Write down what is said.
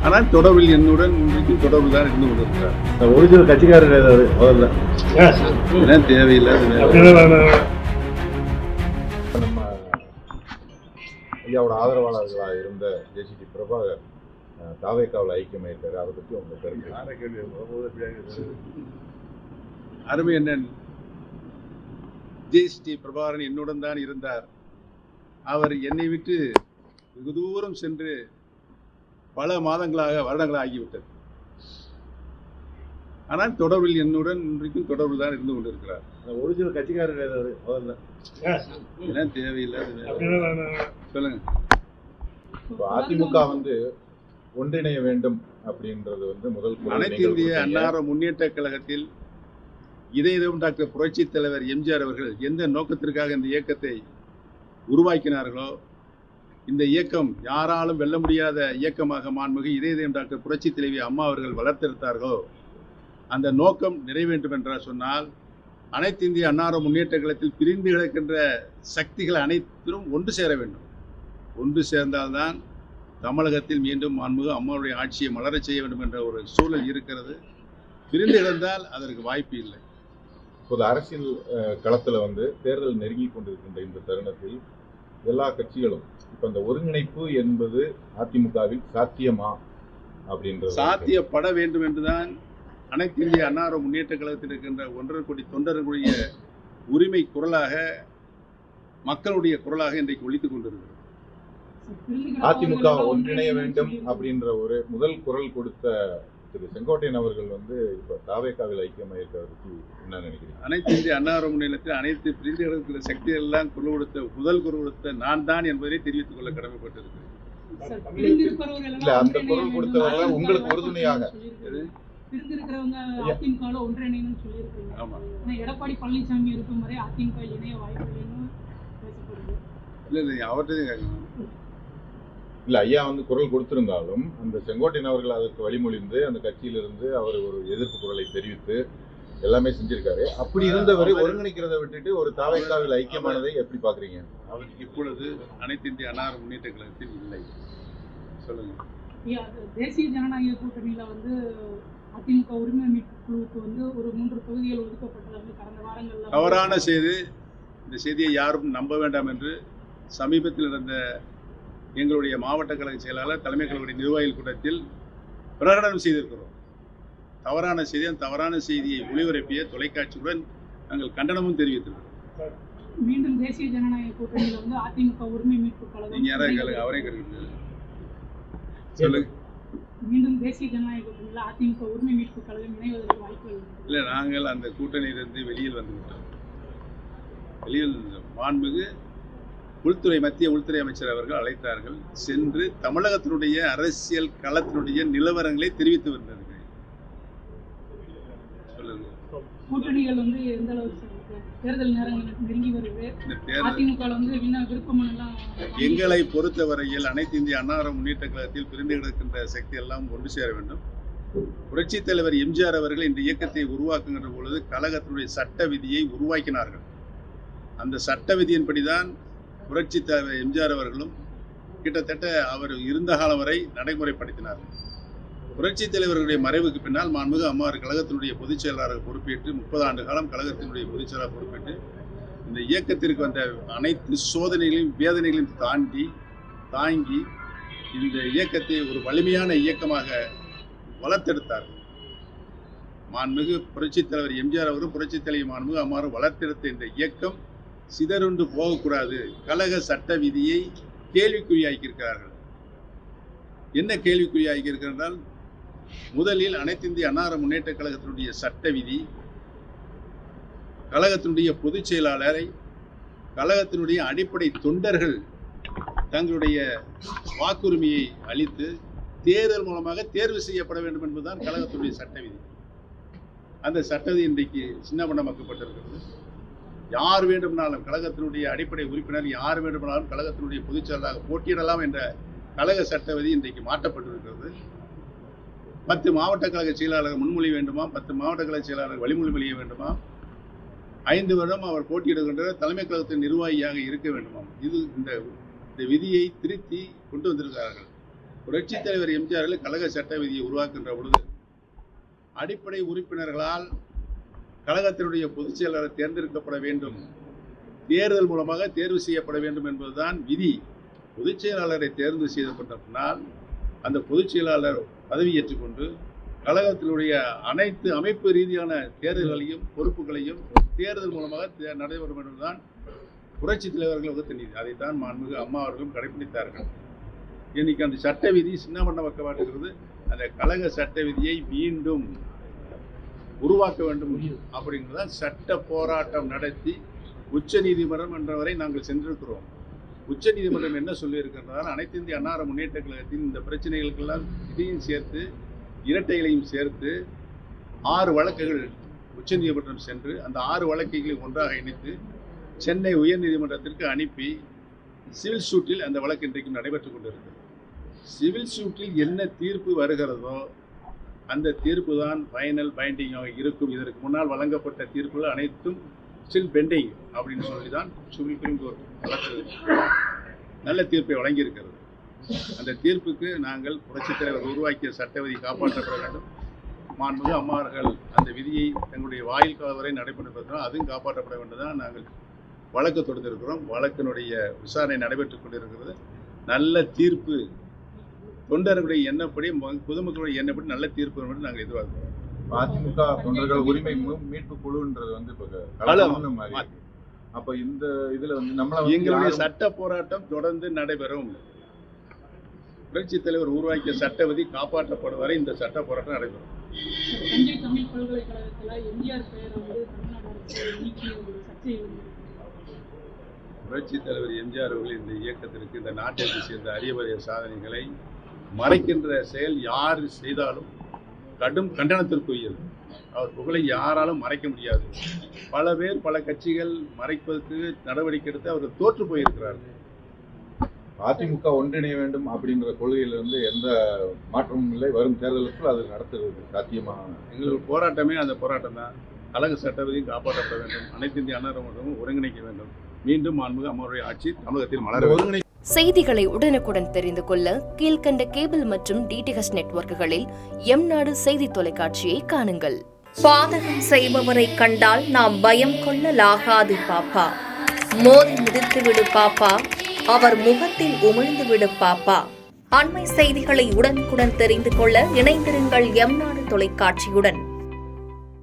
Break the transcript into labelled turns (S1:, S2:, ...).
S1: ஆனால் தொடர்பில் என்னுடன் இன்றைக்கும் தொடர்பு தான் இருந்து கொண்டிருக்கிறார்.
S2: ஒரிஜினல் கட்சிக்காரர் ஏதாவது முதல்ல
S1: ஏன்னா தேவையில்லாத
S2: நம்ம ஐயாவோட ஆதரவாளர்களாக இருந்த ஜேசிடி பிரபாகர் தாவேக்காவில் ஐக்கியமாயிருக்காரு. அதை பற்றி உங்க கருத்து?
S1: அருமை அண்ணன் ஜேசிடி பிரபாகரன் என்னுடன் தான் இருந்தார். அவர் என்னை விட்டு வெகு தூரம் சென்று பல வருடங்களாக ஆகிவிட்டது. ஆனால் தொடர்பில் என்னுடன் இன்றைக்கும் தொடர்பு தான் இருந்து கொண்டிருக்கிறார்.
S2: ஒரிஜினல் கட்சிக்காரர் ஏதாவது முதல்ல
S1: ஏன்னா தேவையில்லாத சொல்லுங்க.
S2: அதிமுக ஒன்றிணைய வேண்டும் அப்படின்றது முதல்
S1: அனைத்து இந்திய அன்னார முன்னேற்ற கழகத்தில் இதயம் டாக்டர் புரட்சி தலைவர் எம்ஜிஆர் அவர்கள் எந்த நோக்கத்திற்காக இந்த இயக்கத்தை உருவாக்கினார்களோ, இந்த இயக்கம் யாராலும் வெல்ல முடியாத இயக்கமாக மாண்புமிகு இதயம் டாக்டர் புரட்சி தலைவி அம்மா அவர்கள் வளர்த்தெடுத்தார்களோ, அந்த நோக்கம் நிறைவேண்டும் என்று சொன்னால் அனைத்து இந்திய அன்னார முன்னேற்ற கழகத்தில் பிரிந்து கிடக்கின்ற சக்திகள் அனைத்திலும் ஒன்று சேர வேண்டும். ஒன்று சேர்ந்தால்தான் தமிழகத்தில் மீண்டும் மாண்புமிகு அம்மாவுடைய ஆட்சியை மலரச் செய்ய வேண்டும் என்ற ஒரு சூழல் இருக்கிறது. பிரிந்து கிடந்தால் அதற்கு வாய்ப்பு இல்லை.
S2: இப்போது அரசியல் களத்தில் தேர்தல் நெருங்கி கொண்டிருக்கின்ற இந்த தருணத்தில் எல்லா கட்சிகளும் இப்போ இந்த ஒருங்கிணைப்பு என்பது அதிமுகவில் சாத்தியமா அப்படின்றது
S1: சாத்தியப்பட வேண்டும் என்றுதான் அனைத்து இந்திய அன்னார முன்னேற்ற கழகத்தில் இருக்கின்ற 1.5 கோடி தொண்டர்களுடைய உரிமை குரலாக, மக்களுடைய குரலாக இன்றைக்கு ஒலித்துக் கொண்டிருக்கிறது.
S2: அதிமுக ஒன்றிணைய வேண்டும் அப்படின்ற ஒரு முதல் குரல் கொடுத்த திரு செங்கோட்டையன் அவர்கள் இப்ப தாவேக்காவில் ஐக்கியமாயிருக்கிறதுக்கு என்ன நினைக்கிறீங்க?
S1: அனைத்து இந்திய அன்னார முன்னேற்றத்தில் அனைத்து பிரிந்து கிடக்கிற சக்திகள் எல்லாம் முதல் குரல் கொடுத்த நான் தான் என்பதை தெரிவித்துக் கொள்ள கடமைப்பட்டிருக்கிறேன்.
S2: இல்ல, அந்த குரல் கொடுத்தவர்கள் உங்களுக்கு உறுதுணையாக
S3: எடப்பாடி பழனிசாமி இருக்கும் வரை அதிமுக இணைய வாய்ப்பு
S1: இல்ல அவர்கிட்ட
S2: இல்ல, ஐயா குரல் கொடுத்திருந்தாலும் அந்த செங்கோட்டையன் அவர்கள் அதற்கு வழிமொழிந்து அந்த கட்சியிலிருந்து அவர் ஒரு எதிர்ப்பு குரலை தெரிவித்து எல்லாமே செஞ்சிருக்காரு. அப்படி இருந்தவரை ஒருங்கிணைக்கிறத விட்டுட்டு ஒரு தாவேக்காவில் ஐக்கியமானதை எப்படி பாக்குறீங்க?
S1: அவர் இப்பொழுது அனைத்து இந்திய அன்னார முன்னேற்ற கழகத்தில் இல்லை. சொல்லுங்க.
S3: தேசிய ஜனநாயக கூட்டணியில அதிமுக உரிமை மீட்பு குழுவுக்கு ஒரு 3 தொகுதிகள் ஒதுக்கப்பட்டதாக கடந்த வாரங்கள்ல
S1: தவறான செய்தி. இந்த செய்தியை யாரும் நம்ப வேண்டாம் என்று சமீபத்தில் நடந்த எங்களுடைய மாவட்ட கழக செயலாளர் தலைமை கழக நிர்வாகிகள் கூட்டத்தில் பிரகடனம் செய்திருக்கிறோம். தவறான செய்தி. அந்த தவறான செய்தியை ஒளிபரப்பிய தொலைக்காட்சியுடன் நாங்கள் கண்டனமும் தெரிவித்திருக்கிறோம்.
S3: மீண்டும் தேசிய ஜனநாயக கூட்டணியில் அதிமுக உரிமை மீட்பு கழகம்
S1: நீங்க யாராவது கேளுங்க, அவரே கேளுங்க. சொல்லுங்க.
S3: மீண்டும் தேசிய ஜனநாயக கூட்டணியில் அதிமுக உரிமை மீட்பு கழகம் இணைவதற்கு வாய்ப்பு
S1: இல்லை. நாங்கள் அந்த கூட்டணியிலிருந்து வெளியில் வந்துவிட்டோம். வெளியில் மாண்புமிகு மத்திய உள்துறை அமைச்சர் அவர்கள் அழைத்தார்கள். சென்று தமிழகத்தினுடைய அரசியல் களத்தினுடைய நிலவரங்களை தெரிவித்து வந்தார்கள். சொல்லுங்க.
S3: கூட்டணிகள் எந்த அளவுக்கு தேர்தல் நேரங்கள் நெருங்கி வருது? அதிமுக விருப்பம் எல்லாம்
S1: எங்களை பொறுத்தவரையில் அனைத்து இந்திய அன்னார முன்னேற்ற கழகத்தில் பிரிந்து கிடக்கின்ற சக்தி எல்லாம் ஒன்று சேர வேண்டும். புரட்சி தலைவர் எம்ஜிஆர் அவர்கள் இந்த இயக்கத்தை உருவாக்குகின்ற பொழுது கழகத்தினுடைய சட்ட விதியை உருவாக்கினார்கள். அந்த சட்ட விதியின்படிதான் புரட்சி தலைவர் எம்ஜிஆர் அவர்களும் கிட்டத்தட்ட அவர் இருந்த காலம் வரை நடைமுறைப்படுத்தினார்கள். புரட்சி தலைவர்களுடைய மறைவுக்கு பின்னால் மாண்புமிகு அம்மா கழகத்தினுடைய பொதுச் செயலாளராக பொறுப்பேற்று 30 ஆண்டு காலம் கழகத்தினுடைய பொதுச் செயலாளர் பொறுப்பேற்று இந்த இயக்கத்திற்கு வந்த அனைத்து சோதனைகளையும் வேதனைகளையும் தாங்கி இந்த இயக்கத்தை ஒரு வலிமையான இயக்கமாக வளர்த்தெடுத்தார்கள். மாண்புமிகு புரட்சி தலைவர் எம்ஜிஆர் அவரும் புரட்சி தலைவர் மாண்புமிகு அம்மாவும் வளர்த்தெடுத்த இந்த இயக்கம் சிதறுண்டு போகக்கூடாது. கழக சட்ட விதியை கேள்விக்குறியாக்கியிருக்கிறார்கள். என்ன கேள்விக்குறியாக்கியிருக்கிறார்கள்? முதலில் அனைத்து இந்திய அன்னார முன்னேற்ற கழகத்தினுடைய சட்ட விதி கழகத்தினுடைய பொதுச் செயலாளரை கழகத்தினுடைய அடிப்படை தொண்டர்கள் தங்களுடைய வாக்குரிமையை அளித்து தேர்தல் மூலமாக தேர்வு செய்யப்பட வேண்டும் என்பதுதான் கழகத்தினுடைய சட்ட விதி. அந்த சட்ட விதி இன்றைக்கு சின்னபண்ணமாக்கப்பட்டிருக்கிறது. யார் வேண்டுமானாலும் கழகத்தினுடைய அடிப்படை உறுப்பினர் யார் வேண்டுமானாலும் கழகத்தினுடைய பொதுச் செயலாளராக போட்டியிடலாம் என்ற கழக சட்ட விதி இன்றைக்கு மாற்றப்பட்டிருக்கிறது. 10 மாவட்ட கழக செயலாளர்கள் முன்மொழி வேண்டுமா, 10 மாவட்ட கழக செயலாளர்கள் வழிமொழி வேண்டுமா, 5 வருடம் அவர் போட்டியிடுகின்ற தலைமை கழகத்தின் நிர்வாகியாக இருக்க வேண்டுமாம். இது இந்த விதியை திருத்தி கொண்டு வந்திருக்கிறார்கள். புரட்சித் தலைவர் எம்ஜிஆர் அவர்கள் கழக சட்ட விதியை உருவாக்குகின்ற பொழுது அடிப்படை உறுப்பினர்களால் கழகத்தினுடைய பொதுச் செயலாளர் தேர்ந்தெடுக்கப்பட வேண்டும், தேர்தல் மூலமாக தேர்வு செய்யப்பட வேண்டும் என்பதுதான் விதி. பொதுச் செயலாளரை தேர்வு செய்யப்பட்ட பின்னால் அந்த பொதுச் செயலாளர் பதவியேற்றுக் கொண்டு கழகத்தினுடைய அனைத்து அமைப்பு ரீதியான தேர்தல்களையும் பொறுப்புகளையும் தேர்தல் மூலமாக நடைபெறும் என்பதுதான் புரட்சித் தலைவர்கள் வகுத்த நீதி. அதைத்தான் மாண்புமிகு அம்மா அவர்களும் கடைபிடித்தார்கள். இன்னைக்கு அந்த சட்ட விதி சின்ன பண்ண வைக்கப்படுகிறது. அந்த கழக சட்ட விதியை மீண்டும் உருவாக்க வேண்டும் அப்படிங்கிறதான் சட்ட போராட்டம் நடத்தி உச்ச நீதிமன்றம் என்ற வரை நாங்கள் சென்றிருக்கிறோம். உச்ச நீதிமன்றம் என்ன சொல்லியிருக்கிறதால் அனைத்து இந்திய அண்ணா முன்னேற்ற கழகத்தின் இந்த பிரச்சனைகளுக்கெல்லாம் இதையும் சேர்த்து இரட்டைகளையும் சேர்த்து 6 வழக்குகள் உச்ச நீதிமன்றம் சென்று அந்த 6 வழக்குகளை ஒன்றாக இணைத்து சென்னை உயர்நீதிமன்றத்திற்கு அனுப்பி சிவில் சூட்டில் அந்த வழக்கு இன்றைக்கும் நடைபெற்றுக் கொண்டிருக்கிறது. சிவில் சூட்டில் என்ன தீர்ப்பு வருகிறதோ அந்த தீர்ப்பு தான் ஃபைனல் பைண்டிங்காக இருக்கும். இதற்கு முன்னால் வழங்கப்பட்ட தீர்ப்புகள் அனைத்தும் ஸ்டில் பெண்டிங் அப்படின்னு சொல்லி தான் சுப்ரீம் கோர்ட் வழக்கு நல்ல தீர்ப்பை வழங்கியிருக்கிறது. அந்த தீர்ப்புக்கு நாங்கள் புரட்சித் தலைவர் உருவாக்கிய சட்ட விதி காப்பாற்றப்பட வேண்டும். மாண்புமிகு அம்மாவர்கள் அந்த விதியை தங்களுடைய வாயில் கால வரை நடைபெற்றிருக்கிறோம், அதுவும் காப்பாற்றப்பட வேண்டும் தான் நாங்கள் வழக்கு தொடுத்திருக்கிறோம். வழக்கினுடைய விசாரணை நடைபெற்றுக் கொண்டிருக்கிறது. நல்ல தீர்ப்பு தொண்டர்களுடைய எண்ணப்படி பொதுமக்களுடைய எண்ணப்படி நல்ல தீர்ப்பு என்று நாங்கள் எதிர்பார்க்கிறோம்.
S2: அதிமுக தொண்டர்கள் உரிமை மீட்பு குழுன்றது வந்து இப்ப அப்ப இந்த இதுல வந்து
S1: எங்களுடைய சட்ட போராட்டம் தொடர்ந்து நடைபெறும். புரட்சித் தலைவர் உருவாக்கிய சட்ட விதி காப்பாற்றப்படும் வரை இந்த சட்ட போராட்டம் நடைபெறும்.
S3: தஞ்சை தமிழ் பல்கலைக்கழகத்தில் எம்ஜிஆர் பெயரை வந்து தமிழ்நாடு அரசு நீக்கிய ஒரு சர்ச்சை.
S1: புரட்சித் தலைவர் எம்ஜிஆர் அவர்கள் இந்த இயக்கத்திற்கு இந்த நாட்டிற்கு சேர்ந்த அரிய சாதனைகளை மறைக்கின்ற செயல் யார் செய்தாலும் கடும் கண்டனத்திற்குரியது. அவர் புகழை யாராலும் மறைக்க முடியாது. பல பேர் பல கட்சிகள் மறைப்பதற்கு நடவடிக்கை எடுத்து அவர்கள் தோற்று போயிருக்கிறார்கள்.
S2: அதிமுக ஒன்றிணைய வேண்டும் அப்படின்ற கொள்கையிலிருந்து எந்த மாற்றமும் இல்லை. வரும் தேர்தலுக்குள் அது நடத்துறது சாத்தியமாக
S1: எங்களுக்கு போராட்டமே அந்த போராட்டம் தான். கழக சட்டவிதியும் காப்பாற்றப்பட வேண்டும். அனைத்து இந்திய அண்ணா திராவிட ஒருங்கிணைக்க வேண்டும். மீண்டும் மாண்புமிகு அம்மாவுடைய ஆட்சி தமிழகத்தில் மலர வேண்டும்.
S4: செய்திகளை உடனுக்குடன் தெரிந்து கொள்ள கீழ்கண்ட கேபிள் மற்றும் டிடிஎச் நெட்வொர்க்குகளில் எம்நாடு செய்தி தொலைக்காட்சியை காணுங்கள்.
S5: பாதகம் செய்பவரை கண்டால் நாம் பயம் கொள்ளலாகாது பாப்பா. மோதி மிதித்துவிடு பாப்பா, அவர் முகத்தில் உமிழ்ந்துவிடு பாப்பா. அண்மை செய்திகளை உடனுக்குடன் தெரிந்து கொள்ள இணைந்திருங்கள் எம்நாடு தொலைக்காட்சியுடன்.